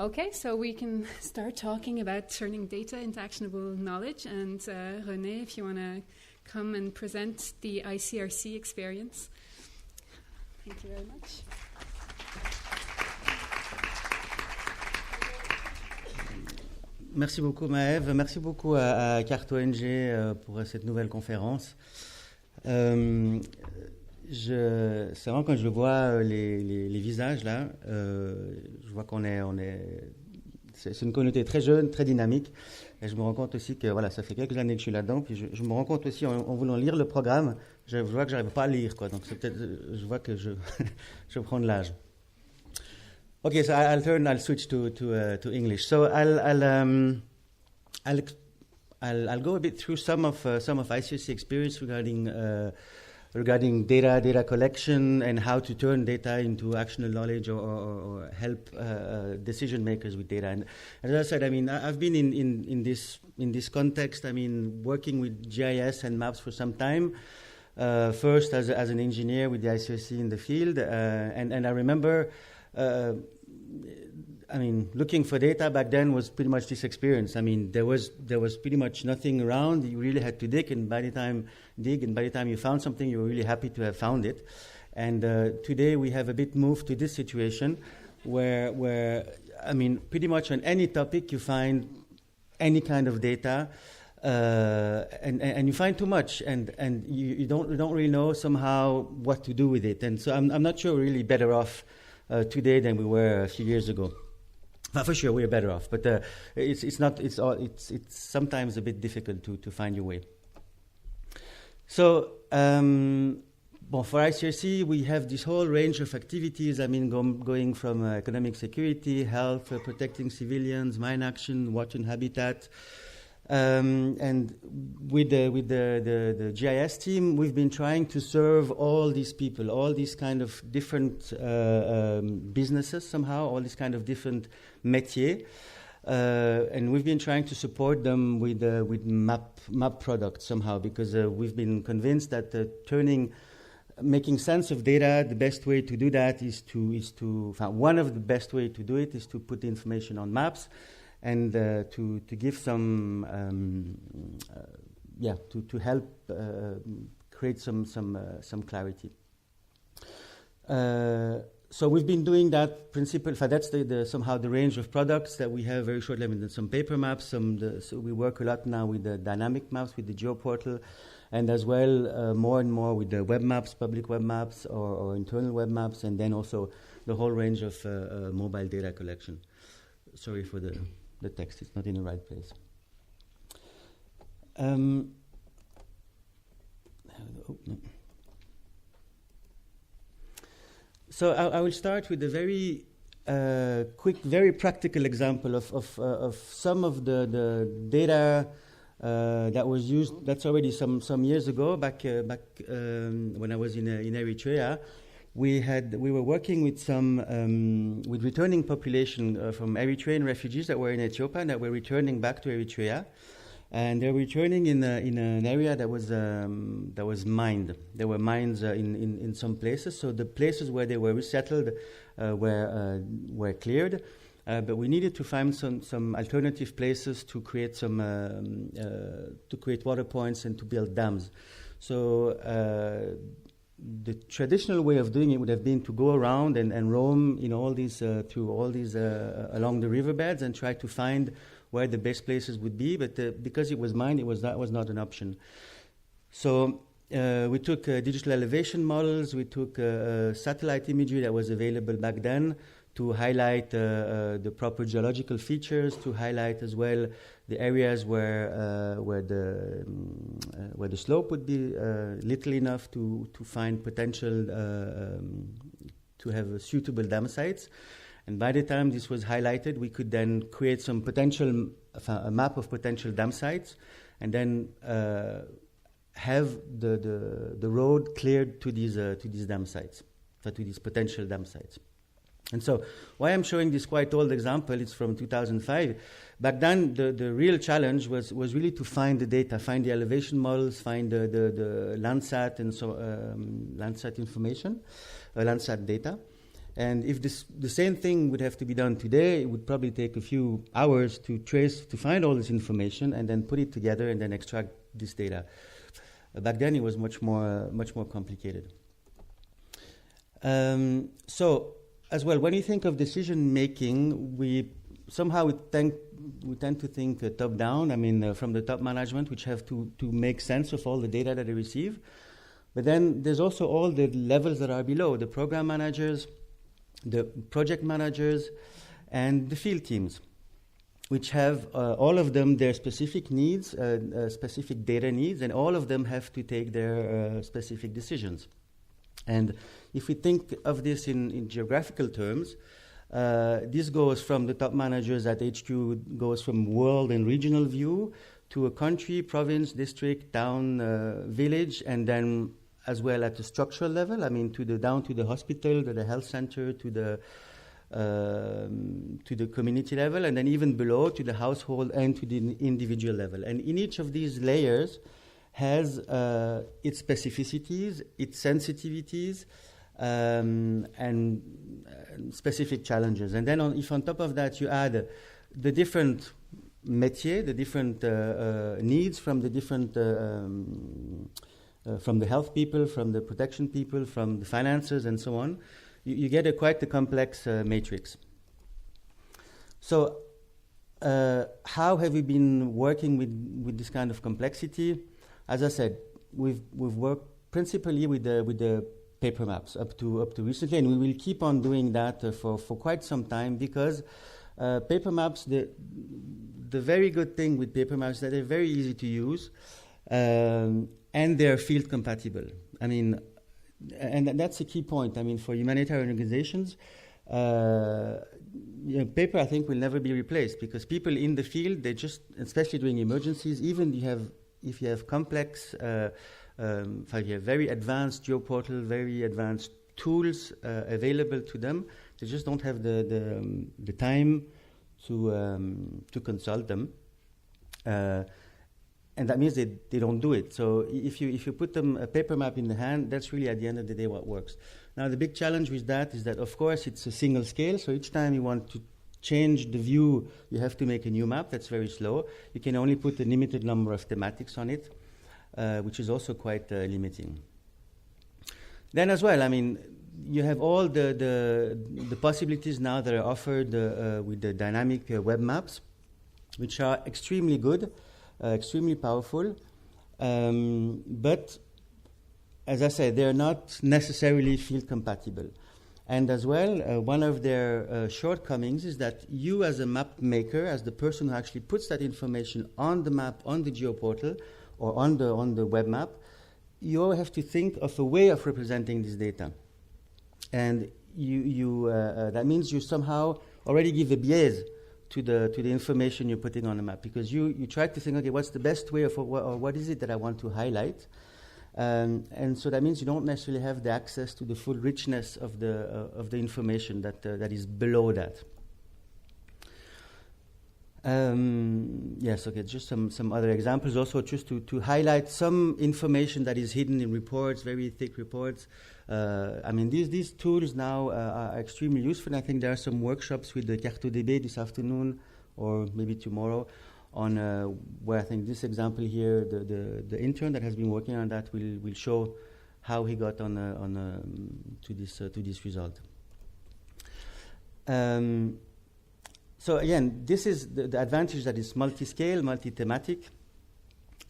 Okay, so we can start talking about turning data into actionable knowledge. And René, if you want to come and present the ICRC experience. Thank you very much. Merci beaucoup Maëve, merci beaucoup à GeOnG pour cette nouvelle conférence. C'est vraiment quand je vois les visages là, je vois c'est une communauté très jeune, très dynamique, et je me rends compte aussi que voilà, ça fait quelques années que je suis là-dedans, puis je me rends compte aussi en voulant lire le programme, je vois que j'arrive pas à lire, quoi, donc c'est peut-être, je vois que je prends de l'âge. Okay, so I'll switch to English. So I'll go a bit through some of ICRC experience regarding data collection and how to turn data into actionable knowledge or help decision makers with data. And as I said, I mean, I've been in this context. I mean, working with GIS and maps for some time. First as an engineer with the ICRC in the field, and I remember. I mean, looking for data back then was pretty much this experience. I mean, there was pretty much nothing around. You really had to dig, and by the time you found something, you were really happy to have found it. And today we have a bit moved to this situation where I mean, pretty much on any topic you find any kind of data, and you find too much, and you don't really know somehow what to do with it. And so I'm not sure we're really better off today than we were a few years ago. For sure, we're better off, but it's sometimes a bit difficult to find your way. So, for ICRC, we have this whole range of activities. I mean, going from economic security, health, protecting civilians, mine action, water and habitat. And with the GIS team, we've been trying to serve all these people, all these kind of different businesses somehow, all these kind of different métiers, and we've been trying to support them with map products somehow, because we've been convinced that making sense of data, the best way to do that is to one of the best way to do it is to put the information on maps. And to give some to help create some clarity. So we've been doing that principle. That's somehow the range of products that we have. Very shortly, I mean, some paper maps. So we work a lot now with the dynamic maps, with the GeoPortal, and as well more and more with the web maps, public web maps or internal web maps, and then also the whole range of mobile data collection. Sorry for the text, it's not in the right place. No. So I will start with a very quick, very practical example of some of the data that was used. That's already some years ago, back when I was in Eritrea. We were working with with returning population from Eritrean refugees that were in Ethiopia and that were returning back to Eritrea, and they were returning in an area that was mined. There were mines in some places, so the places where they were resettled were cleared, but we needed to find some alternative places to create to create water points and to build dams. So. The traditional way of doing it would have been to go around and roam in all these through all these along the riverbeds and try to find where the best places would be. But because it was mined, that was not an option. So we took digital elevation models. We took satellite imagery that was available back then to highlight the proper geological features, to highlight as well the areas where the slope would be little enough to find potential to have suitable dam sites. And by the time this was highlighted, we could then create a map of potential dam sites, and then have the road cleared to these dam sites, to these potential dam sites. And so why I'm showing this quite old example, it's from 2005. Back then, the real challenge was really to find the data, find the elevation models, find the Landsat and so Landsat information, Landsat data. And if the same thing would have to be done today, it would probably take a few hours to find all this information and then put it together and then extract this data. Back then, it was much more complicated. So, as well, when you think of decision making, we tend to think top down. I mean, from the top management, which have to make sense of all the data that they receive. But then there's also all the levels that are below: the program managers, the project managers, and the field teams, which have all of them their specific needs, specific data needs, and all of them have to take their specific decisions. And if we think of this in geographical terms, this goes from the top managers at HQ, goes from world and regional view to a country, province, district, town, village, and then as well at the structural level. I mean, down to the hospital, to the health center, to the community level, and then even below to the household and to the individual level. And in each of these layers has its specificities, its sensitivities, and specific challenges. And then if on top of that you add the different métiers, the different needs from the different from the health people, from the protection people, from the financiers, and so on, you get quite a complex matrix. So how have we been working with this kind of complexity? As I said, we've worked principally with the paper maps up to recently, and we will keep on doing that for quite some time, because paper maps, the very good thing with paper maps is that they're very easy to use, and they're field compatible. I mean, and that's a key point. I mean, for humanitarian organizations, paper, I think, will never be replaced, because people in the field, they just, especially during emergencies, even if you have complex, if you have very advanced geoportal, very advanced tools available to them, they just don't have the time to consult them. And that means they don't do it. So if you put them a paper map in the hand, that's really at the end of the day what works. Now the big challenge with that is that, of course, it's a single scale. So each time you want to change the view, you have to make a new map. That's very slow. You can only put a limited number of thematics on it, which is also quite limiting. Then as well, I mean, you have all the possibilities now that are offered with the dynamic web maps, which are extremely good. Extremely powerful, but as I said, they're not necessarily field compatible. And as well, one of their shortcomings is that you, as a map maker, as the person who actually puts that information on the map, on the geoportal, or on the web map, you have to think of a way of representing this data. And that means you somehow already give a biais to the information you're putting on the map, because you try to think, okay, what's the best way or what is it that I want to highlight, and so that means you don't necessarily have the access to the full richness of the information that is below that. Yes, okay, just some other examples also, just to highlight some information that is hidden in reports, very thick reports. I mean, these tools now are extremely useful, and I think there are some workshops with the CartoDB this afternoon or maybe tomorrow on where I think this example here, the intern that has been working on that will show how he got to this result. So again, this is the advantage that is multi-scale, multi-thematic.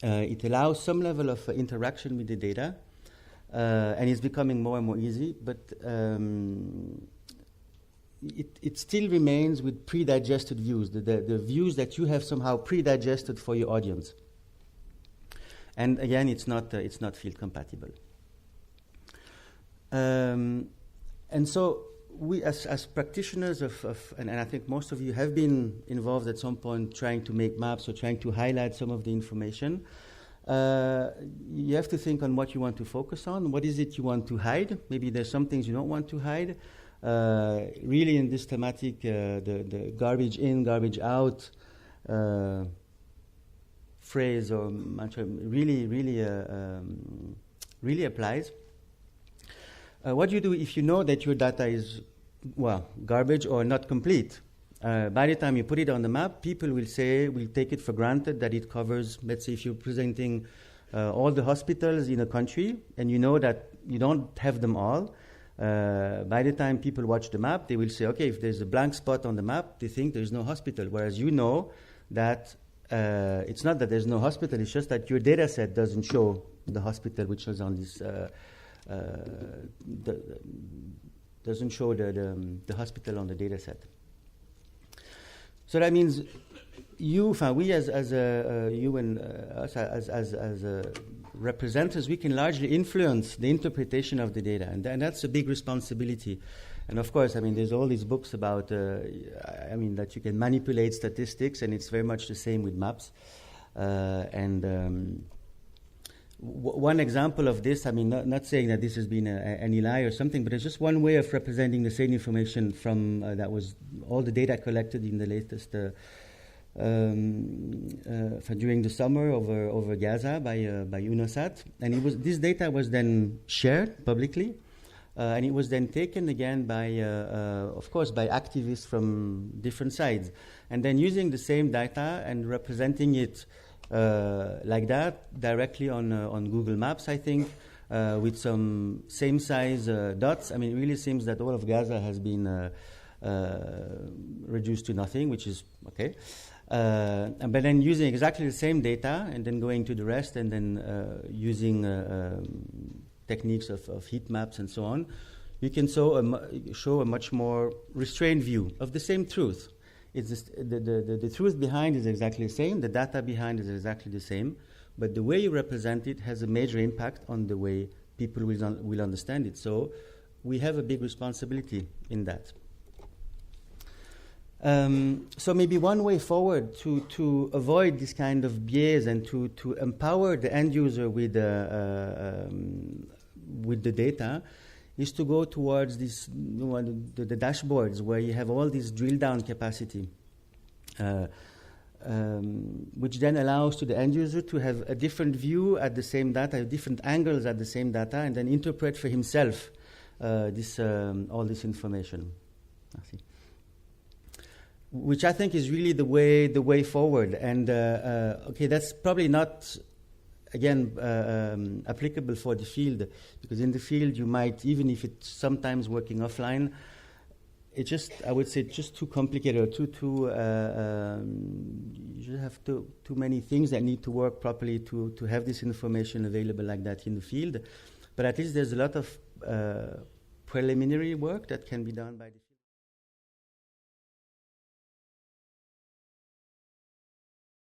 It allows some level of interaction with the data. And it's becoming more and more easy, but it still remains with pre-digested views, the views that you have somehow pre-digested for your audience. And again, it's not field compatible. And so we, as practitioners and I think most of you have been involved at some point trying to make maps or trying to highlight some of the information. You have to think on what you want to focus on. What is it you want to hide? Maybe there's some things you don't want to hide. Really, in this thematic, the garbage in, garbage out phrase or mantra really applies. What do you do if you know that your data is garbage or not complete. By the time you put it on the map, people will take it for granted that it covers, let's say if you're presenting all the hospitals in a country and you know that you don't have them all, by the time people watch the map, they will say, okay, if there's a blank spot on the map, they think there's no hospital. Whereas you know that it's not that there's no hospital, it's just that your data set doesn't show the hospital which is on this, doesn't show the hospital on the data set. So that means we as you and us as representatives, we can largely influence the interpretation of the data, and that's a big responsibility. And of course, there's all these books about, that you can manipulate statistics, and it's very much the same with maps. One example of this, not saying that this has been any lie or something, but it's just one way of representing the same information from that was all the data collected in the latest during the summer over Gaza by UNOSAT, and this data was then shared publicly, and it was then taken again by, of course, by activists from different sides, and then using the same data and representing it like that directly on Google Maps, I think, with some same size dots. It really seems that all of Gaza has been reduced to nothing, which is okay. But then using exactly the same data and then going to the rest and then using techniques of heat maps and so on, you can show a much more restrained view of the same truth. It's just the truth behind is exactly the same, the data behind is exactly the same, but the way you represent it has a major impact on the way people will understand it. So we have a big responsibility in that. So maybe one way forward to avoid this kind of bias and to empower the end user with the data is to go towards this, the dashboards where you have all this drill down capacity, which then allows to the end user to have a different view at the same data, different angles at the same data, and then interpret for himself all this information. Which I think is really the way forward. And okay, that's probably not, again, applicable for the field, because in the field you might, even if it's sometimes working offline, it's just, I would say, just too complicated, you just have too many things that need to work properly to have this information available like that in the field. But at least there's a lot of preliminary work that can be done by the